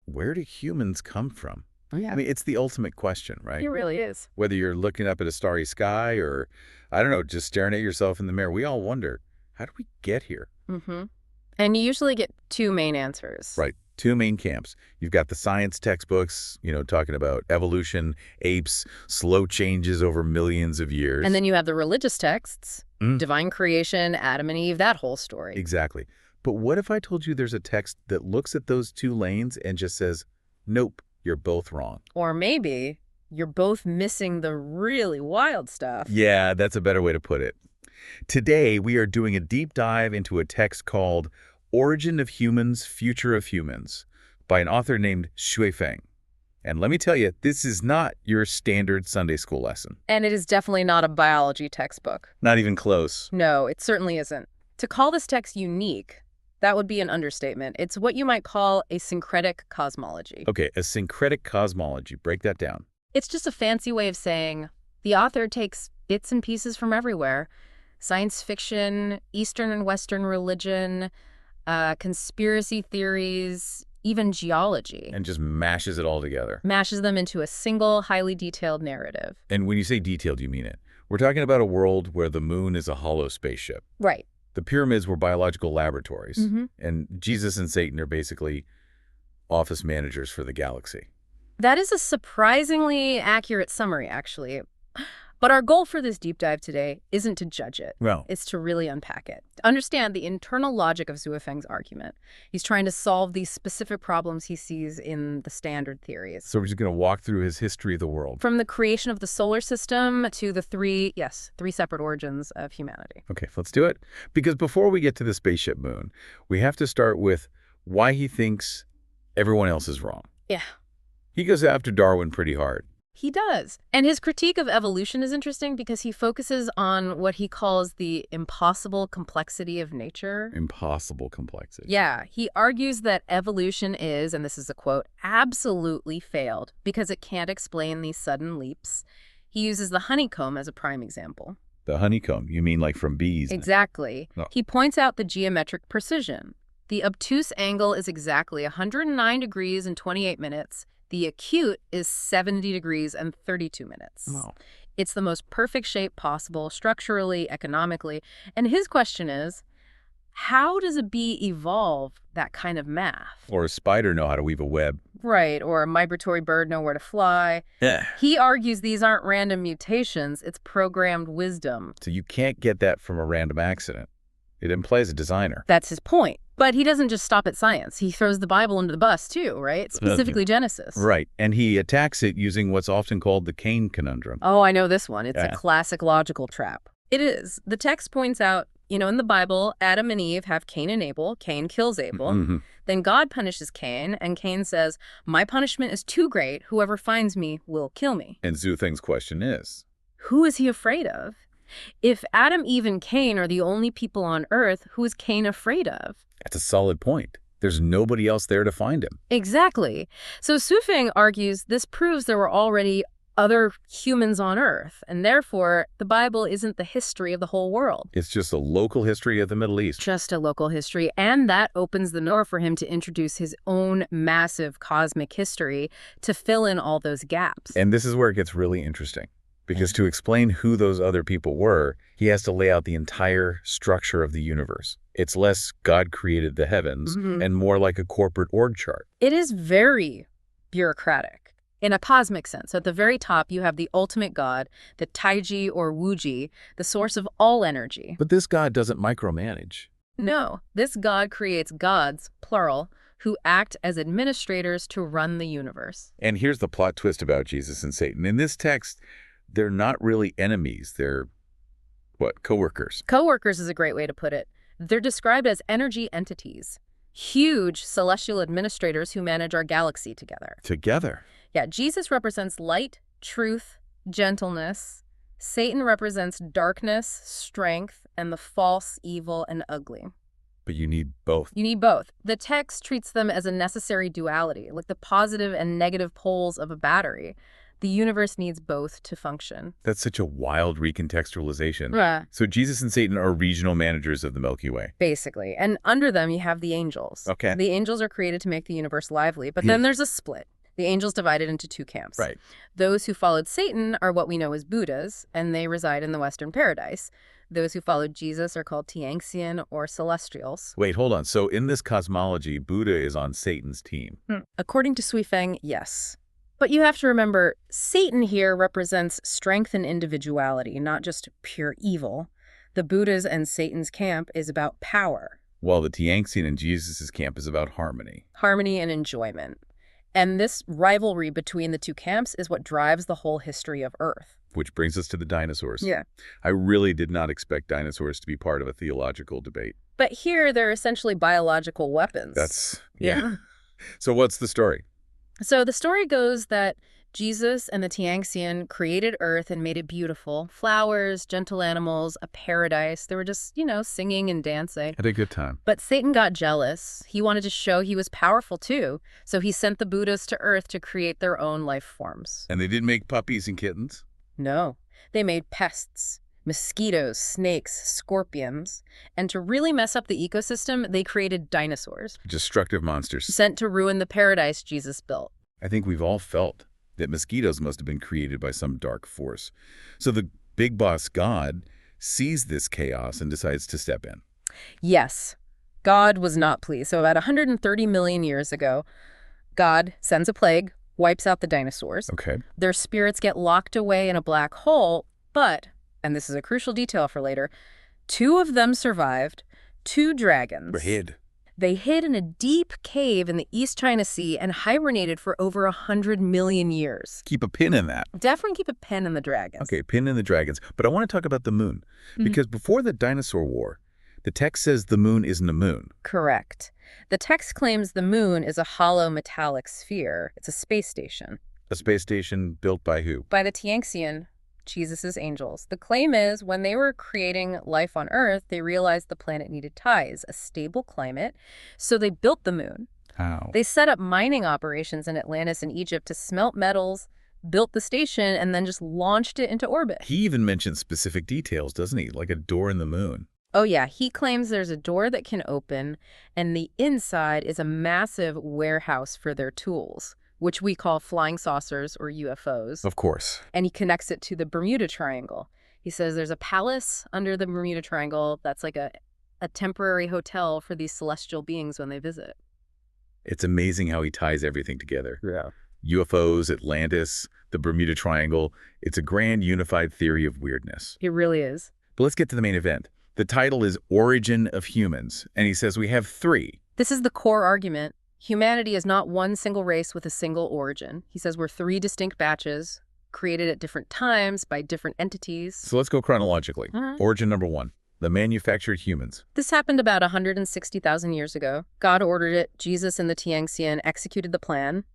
where do humans come from? Oh, yeah. I mean, it's the ultimate question, right? It really is. Whether you're looking up at a starry sky or, I don't know, just staring at yourself in the mirror, we all wonder, how did we get here? Mm-hmm. And you usually get two main answers. Right. Two main camps. You've got the science textbooks, talking about evolution, apes, slow changes over millions of years. And then you have the religious texts, divine creation, Adam and Eve, that whole story. Exactly. But what if I told you there's a text that looks at those two lanes and just says, nope, you're both wrong? Or maybe you're both missing the really wild stuff. Yeah, that's a better way to put it. Today, we are doing a deep dive into a text called Origin of Humans, Future of Humans by an author named Shui Feng. And let me tell you, this is not your standard Sunday school lesson. And it is definitely not a biology textbook. Not even close. No, it certainly isn't. To call this text unique, that would be an understatement. It's what you might call a syncretic cosmology. Okay, a syncretic cosmology. Break that down. It's just a fancy way of saying the author takes bits and pieces from everywhere. Science fiction, Eastern and Western religion, conspiracy theories, even geology. And just mashes it all together. Mashes them into a single, highly detailed narrative. And when you say detailed, you mean it. We're talking about a world where the moon is a hollow spaceship. Right. The pyramids were biological laboratories. Mm-hmm. And Jesus and Satan are basically office managers for the galaxy. That is a surprisingly accurate summary, actually. But our goal for this deep dive today isn't to judge it. Well, It's to really unpack it. To understand the internal logic of Zhu Feng's argument. He's trying to solve these specific problems he sees in the standard theories. so we're just going to walk through his history of the world. From the creation of the solar system to the three separate origins of humanity. Okay, let's do it. Because before we get to the spaceship moon, we have to start with why he thinks everyone else is wrong. Yeah. He goes after Darwin pretty hard. He does. And his critique of evolution is interesting because he focuses on what he calls the impossible complexity of nature. Impossible complexity. Yeah, he argues that evolution is, and this is a quote, absolutely failed because it can't explain these sudden leaps. He uses the honeycomb as a prime example. The honeycomb, you mean like from bees? Exactly. No. He points out the geometric precision. The obtuse angle is exactly 109 degrees and 28 minutes. The acute is 70 degrees and 32 minutes. Wow. It's the most perfect shape possible, structurally, economically. And his question is, how does a bee evolve that kind of math? Or a spider know how to weave a web. Right, or a migratory bird know where to fly. Yeah. He argues these aren't random mutations, it's programmed wisdom. So you can't get that from a random accident. It implies a designer. That's his point. But he doesn't just stop at science. He throws the Bible under the bus, too, right? Specifically Genesis. Right, and he attacks it using what's often called the Cain conundrum. Oh, I know this one. It's Yeah. a classic logical trap. It is. The text points out, in the Bible, Adam and Eve have Cain and Abel. Cain kills Abel. Mm-hmm. Then God punishes Cain, and Cain says, my punishment is too great. Whoever finds me will kill me. And Zhu Feng's question is, Who is he afraid of? If Adam, Eve, and Cain are the only people on Earth, who is Cain afraid of? that's a solid point. There's nobody else there to find him. Exactly. So Zhu Feng argues this proves there were already other humans on Earth, and therefore the Bible isn't the history of the whole world. It's just a local history of the Middle East. Just a local history, and that opens the door for him to introduce his own massive cosmic history to fill in all those gaps. And this is where it gets really interesting. Because to explain who those other people were, he has to lay out the entire structure of the universe. It's less God created the heavens and more like a corporate org chart. It is very bureaucratic in a cosmic sense. At the very top, you have the ultimate God, the Taiji or Wuji, the source of all energy. But this God doesn't micromanage. No, this God creates gods, plural, who act as administrators to run the universe. And here's the plot twist about Jesus and Satan. In this text, they're not really enemies. They're, co-workers. Co-workers is a great way to put it. They're described as energy entities, huge celestial administrators who manage our galaxy together. Together. Yeah, Jesus represents light, truth, gentleness. Satan represents darkness, strength, and the false, evil, and ugly. But you need both. You need both. The text treats them as a necessary duality, like the positive and negative poles of a battery. The universe needs both to function. That's such a wild recontextualization. Yeah. So Jesus and Satan are regional managers of the Milky Way. Basically. And under them, you have the angels. Okay. The angels are created to make the universe lively, but then there's a split. The angels divided into two camps. Right. Those who followed Satan are what we know as Buddhas, and they reside in the Western paradise. Those who followed Jesus are called Tianxian or Celestials. Wait, hold on. So in this cosmology, Buddha is on Satan's team. According to Sui Feng, yes. But you have to remember, Satan here represents strength and individuality, not just pure evil. The Buddha's and Satan's camp is about power. While the Tianxian in Jesus' camp is about harmony. Harmony and enjoyment. And this rivalry between the two camps is what drives the whole history of Earth. Which brings us to the dinosaurs. Yeah. I really did not expect dinosaurs to be part of a theological debate. But here, they're essentially biological weapons. Yeah. So what's the story? So the story goes that Jesus and the Tianxian created Earth and made it beautiful. Flowers, gentle animals, a paradise. They were just, singing and dancing. Had a good time. But Satan got jealous. He wanted to show he was powerful too. So he sent the Buddhas to Earth to create their own life forms. And they didn't make puppies and kittens? No. They made pests, mosquitoes, snakes, scorpions. And to really mess up the ecosystem, they created dinosaurs. Destructive monsters. Sent to ruin the paradise Jesus built. I think we've all felt that mosquitoes must have been created by some dark force. So the big boss God sees this chaos and decides to step in. Yes. God was not pleased. So about 130 million years ago, God sends a plague, wipes out the dinosaurs. Okay. Their spirits get locked away in a black hole, but, and this is a crucial detail for later, 2 of them survived, 2 dragons. We're hid. They hid in a deep cave in the East China Sea and hibernated for over 100 million years. Keep a pin in that. Definitely keep a pin in the dragons. Okay, pin in the dragons. But I want to talk about the moon. Because before the dinosaur war, the text says the moon isn't a moon. Correct. The text claims the moon is a hollow metallic sphere. It's a space station. A space station built by who? By the Tianxian, Jesus' angels. The claim is when they were creating life on Earth, they realized the planet needed tides, a stable climate, so they built the moon. How? They set up mining operations in Atlantis and Egypt to smelt metals, built the station, and then just launched it into orbit. He even mentions specific details, doesn't he? Like a door in the moon. Oh yeah, he claims there's a door that can open, and the inside is a massive warehouse for their tools, which we call flying saucers or UFOs. Of course. And he connects it to the Bermuda Triangle. He says there's a palace under the Bermuda Triangle that's like a temporary hotel for these celestial beings when they visit. It's amazing how he ties everything together. Yeah. UFOs, Atlantis, the Bermuda Triangle. It's a grand unified theory of weirdness. It really is. But let's get to the main event. The title is Origin of Humans, and he says we have 3. This is the core argument. Humanity is not one single race with a single origin. He says we're 3 distinct batches, created at different times by different entities. So let's go chronologically. Origin number 1, the manufactured humans. This happened about 160,000 years ago. God ordered it. Jesus and the Tianxian executed the plan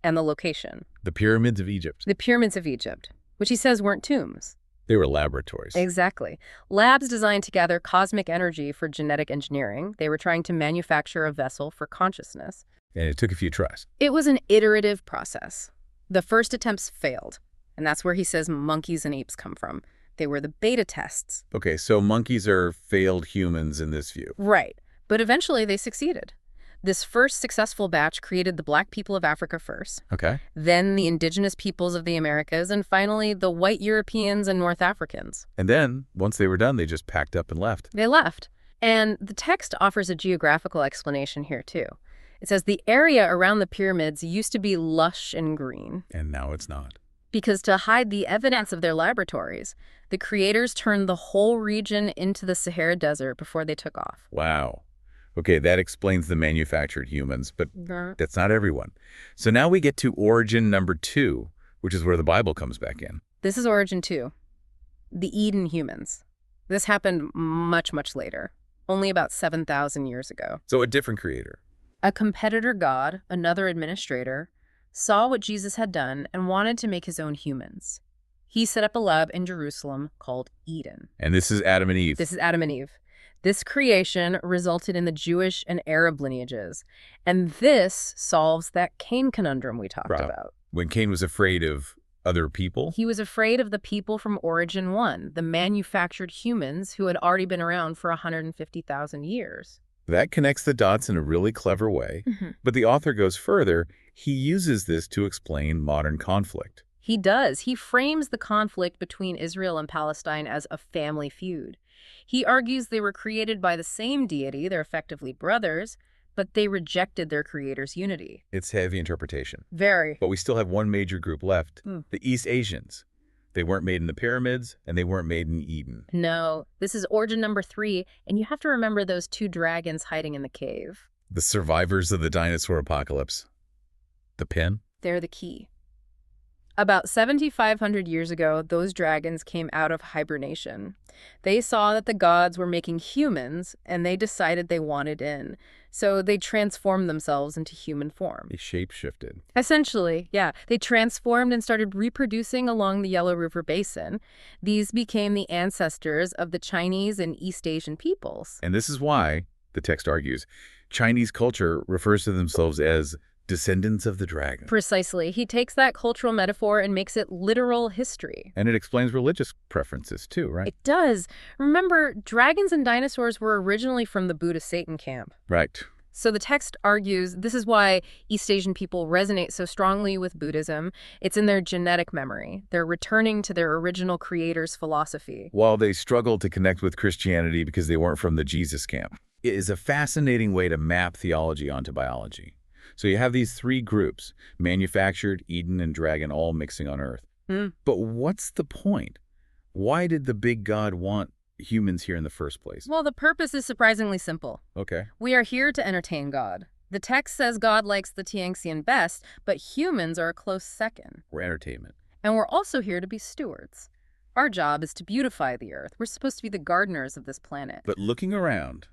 and the location. The pyramids of Egypt. The pyramids of Egypt, which he says weren't tombs. They were laboratories. Exactly. Labs designed to gather cosmic energy for genetic engineering. They were trying to manufacture a vessel for consciousness. And it took a few tries. It was an iterative process. The first attempts failed, and that's where he says monkeys and apes come from. They were the beta tests. Okay, so monkeys are failed humans in this view. Right. But eventually they succeeded. This first successful batch created the black people of Africa first, Okay. then the indigenous peoples of the Americas, and finally the white Europeans and North Africans. And then, once they were done, they just packed up and left. They left. And the text offers a geographical explanation here, too. It says the area around the pyramids used to be lush and green. And now it's not. Because to hide the evidence of their laboratories, the creators turned the whole region into the Sahara Desert before they took off. Wow. Okay, that explains the manufactured humans, but that's not everyone. So now we get to origin number 2, which is where the Bible comes back in. This is origin 2, the Eden humans. This happened much, much later, only about 7,000 years ago. So a different creator. A competitor god, another administrator, saw what Jesus had done and wanted to make his own humans. He set up a lab in Jerusalem called Eden. And this is Adam and Eve. This is Adam and Eve. This creation resulted in the Jewish and Arab lineages, and this solves that Cain conundrum we talked about. When Cain was afraid of Other people? He was afraid of the people from Origin 1, the manufactured humans who had already been around for 150,000 years. That connects the dots in a really clever way. Mhm. But the author goes further. He uses this to explain modern conflict. He does. He frames the conflict between Israel and Palestine as a family feud. He argues they were created by the same deity, they're effectively brothers, but they rejected their creator's unity. It's heavy interpretation. Very. But we still have one major group left, Hmm. the East Asians. They weren't made in the pyramids, and they weren't made in Eden. No, this is origin number 3, and you have to remember those 2 dragons hiding in the cave. The survivors of the dinosaur apocalypse. The pen? They're the key. About 7,500 years ago, those dragons came out of hibernation. They saw that the gods were making humans, and they decided they wanted in. So they transformed themselves into human form. They shape-shifted. Essentially, yeah. They transformed and started reproducing along the Yellow River Basin. These became the ancestors of the Chinese and East Asian peoples. And this is why, the text argues, Chinese culture refers to themselves as descendants of the dragon. Precisely. He takes that cultural metaphor and makes it literal history. And it explains religious preferences too, right? It does. Remember, dragons and dinosaurs were originally from the Buddhist Satan camp. Right. So the text argues this is why East Asian people resonate so strongly with Buddhism. It's in their genetic memory. They're returning to their original creator's philosophy. While they struggled to connect with Christianity because they weren't from the Jesus camp. It is a fascinating way to map theology onto biology. So you have these 3 groups, manufactured, Eden, and dragon, all mixing on Earth. But what's the point? Why did the big God want humans here in the first place? Well, the purpose is surprisingly simple. Okay. We are here to entertain God. The text says God likes the Tianxian best, but humans are a close second. We're entertainment. And we're also here to be stewards. Our job is to beautify the Earth. We're supposed to be the gardeners of this planet. But looking around,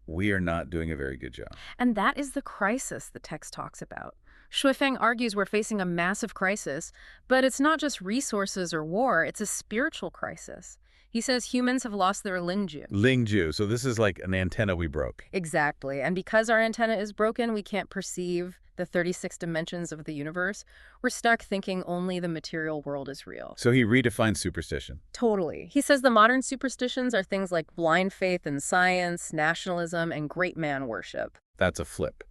we are not doing a very good job. And that is the crisis the text talks about. Shuifeng argues we're facing a massive crisis, but it's not just resources or war, it's a spiritual crisis. He says humans have lost their Lingju. Lingju, so this is like an antenna we broke. Exactly, and because our antenna is broken, we can't perceive the 36 dimensions of the universe. We're stuck thinking only the material world is real. So he redefines superstition. Totally. He says the modern superstitions are things like blind faith in science, nationalism, and great man worship. That's a flip.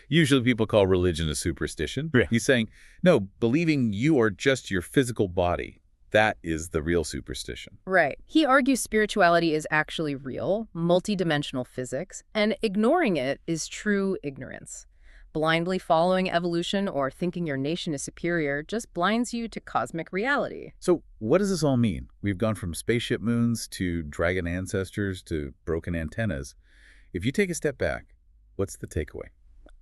Usually people call religion a superstition. Yeah. He's saying, no, believing you are just your physical body. That is the real superstition. Right. He argues spirituality is actually real, multidimensional physics, and ignoring it is true ignorance. Blindly following evolution or thinking your nation is superior just blinds you to cosmic reality. So what does this all mean? We've gone from spaceship moons to dragon ancestors to broken antennas. If you take a step back, what's the takeaway?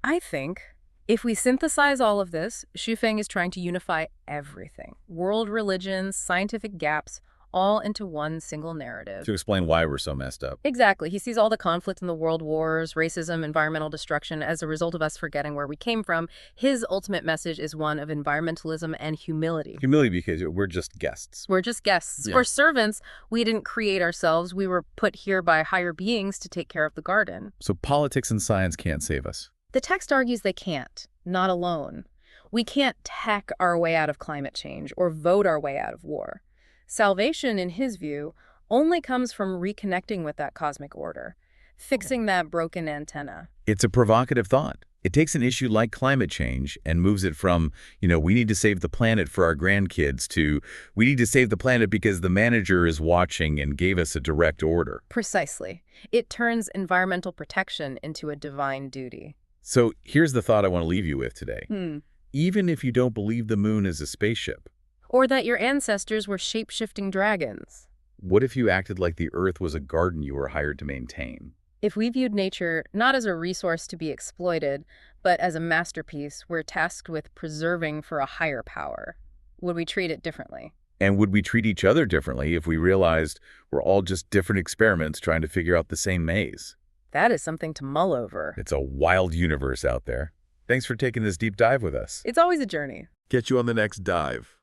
I think if we synthesize all of this, Shuifeng is trying to unify everything. World religions, scientific gaps, all into one single narrative. To explain why we're so messed up. Exactly. He sees all the conflict in the world wars, racism, environmental destruction as a result of us forgetting where we came from. His ultimate message is one of environmentalism and humility. Humility because we're just guests. We're just guests. Yeah. We're servants. We didn't create ourselves. We were put here by higher beings to take care of the garden. So politics and science can't save us. The text argues they can't, not alone. We can't tech our way out of climate change or vote our way out of war. Salvation, in his view, only comes from reconnecting with that cosmic order, fixing that broken antenna. It's a provocative thought. It takes an issue like climate change and moves it from, we need to save the planet for our grandkids to, we need to save the planet because the manager is watching and gave us a direct order. Precisely. It turns environmental protection into a divine duty. So here's the thought I want to leave you with today. Even if you don't believe the moon is a spaceship, or that your ancestors were shape-shifting dragons, what if you acted like the Earth was a garden you were hired to maintain? If we viewed nature not as a resource to be exploited, but as a masterpiece we're tasked with preserving for a higher power, would we treat it differently? And would we treat each other differently if we realized we're all just different experiments trying to figure out the same maze? That is something to mull over. It's a wild universe out there. Thanks for taking this deep dive with us. It's always a journey. Catch you on the next dive.